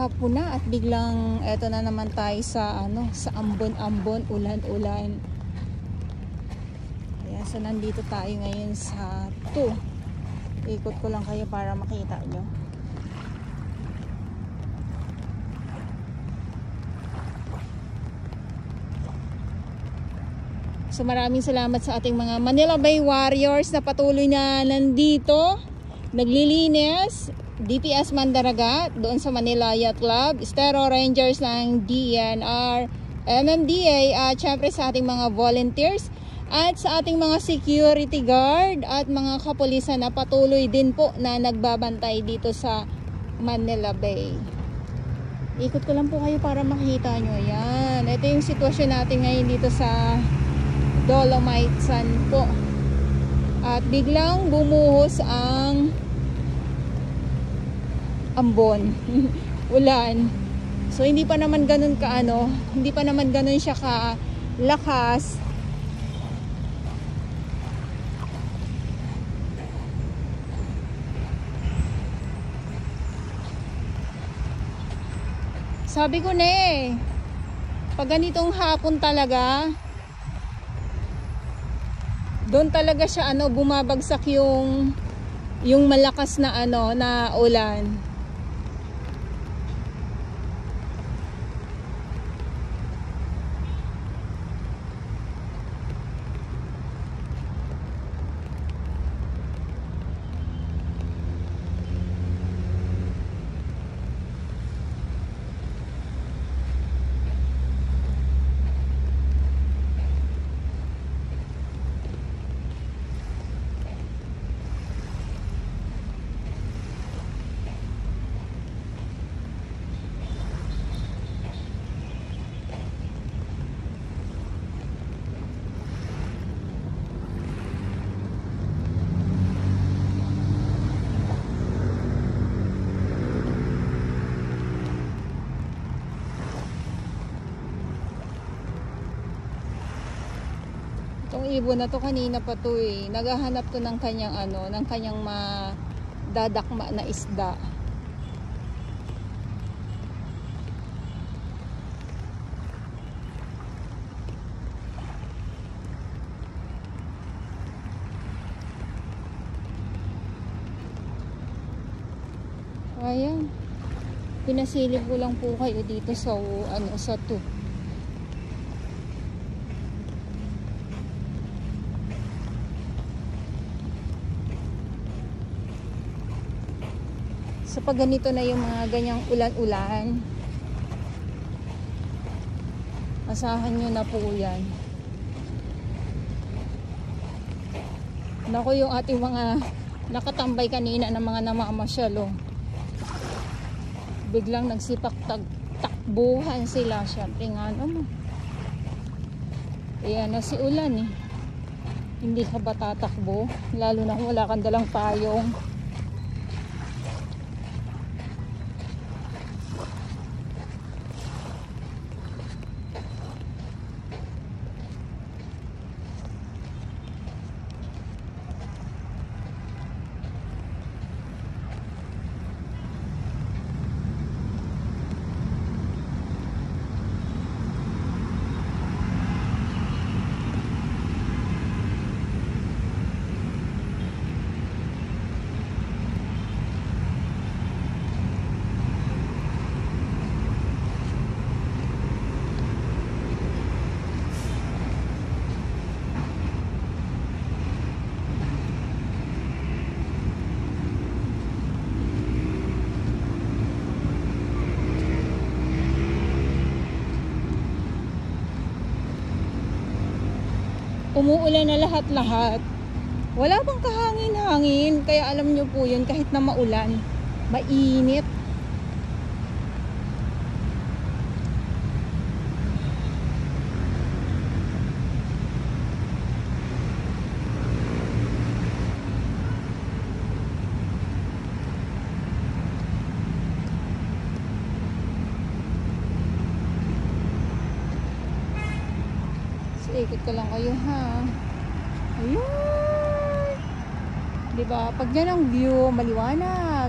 hapon na at biglang eto na naman tayo sa sa ambon-ambon, ulan-ulan. Ayan, so nandito tayo ngayon sa 2. Ikot ko lang kayo para makita nyo. So maraming salamat sa ating mga Manila Bay Warriors na patuloy na nandito, naglilinis. DPS Mandaragat doon sa Manila Yacht Club, Estero Rangers ng DNR, MMDA, at syempre sa ating mga volunteers at sa ating mga security guard at mga kapulisan na patuloy din po na nagbabantay dito sa Manila Bay. Ikot ko lang po kayo para makita nyo. Yan, ito yung sitwasyon natin ngayon dito sa Dolomite Sand po. At biglang bumuhos ang ambon, ulan. So hindi pa naman ganun hindi pa naman ganun siya kalakas. Sabi ko na pag ganitong hapon talaga, doon talaga siya bumabagsak yung malakas na na ulan. Itong ibon na to kanina pa to naghahanap to ng kanyang ng kanyang madadakma na isda. Ayan. Pinasilip ko lang po kayo dito sa sa 2. So pag ganito na yung mga ganyang ulan-ulan, asahan nyo na po yan. Naku, yung ating mga nakatambay kanina ng mga namamasyal, biglang nagsipak takbuhan sila. Syempre nga ayan na si ulan hindi ka ba tatakbo, lalo na kung wala kang dalang payong. Umuulan na lahat-lahat. Wala bang kahangin-hangin, kaya alam nyo po yun, kahit na maulan, mainit. Ikot ko lang kayo Ayun. Diba? Pag yan ang view, maliwanag.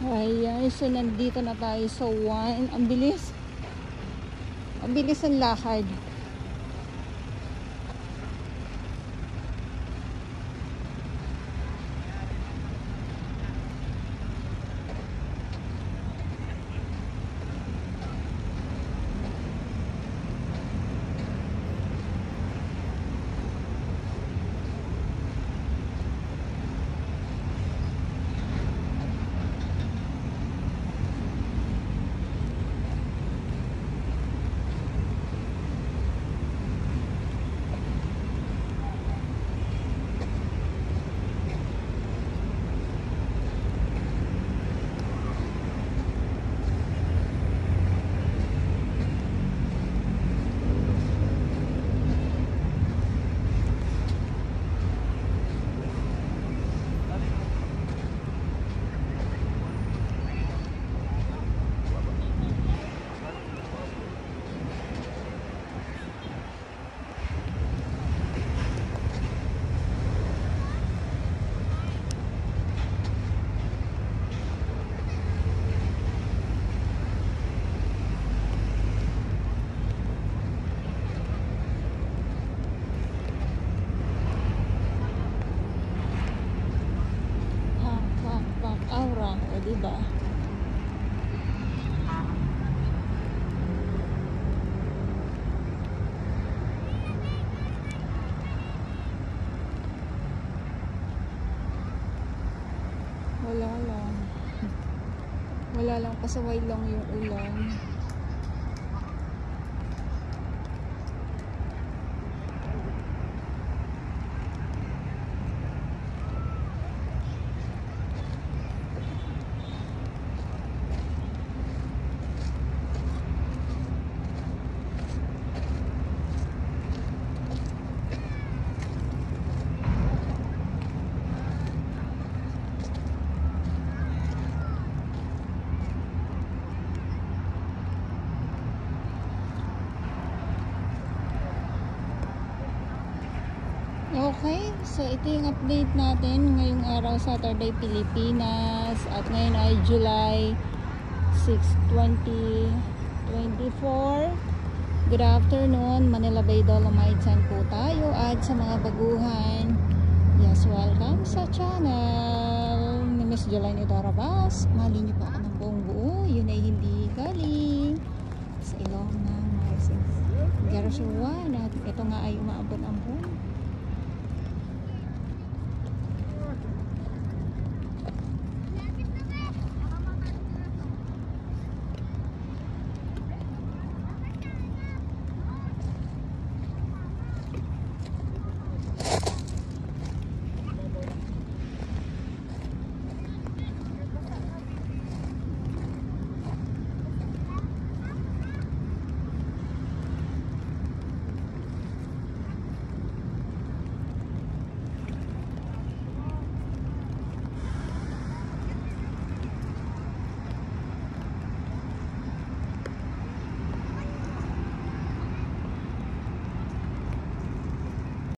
Ayan, so nandito na tayo sa one. Ang bilis. Ang bilis ang lakad. Aura, o diba? Wala lang, pasaway lang yung ulan. Okay, so ito yung update natin ngayong araw, Saturday, Pilipinas, at ngayon ay July 6, 2024. Good afternoon, Manila Bay Dolomites po tayo, at sa mga baguhan, yes, welcome sa channel ni Miss Jolaine Darabas. Mali niyo pa ng buong buo, yun ay hindi galing sa ilong ng Marcos Garasuan, at ito nga ay umaabot ang buong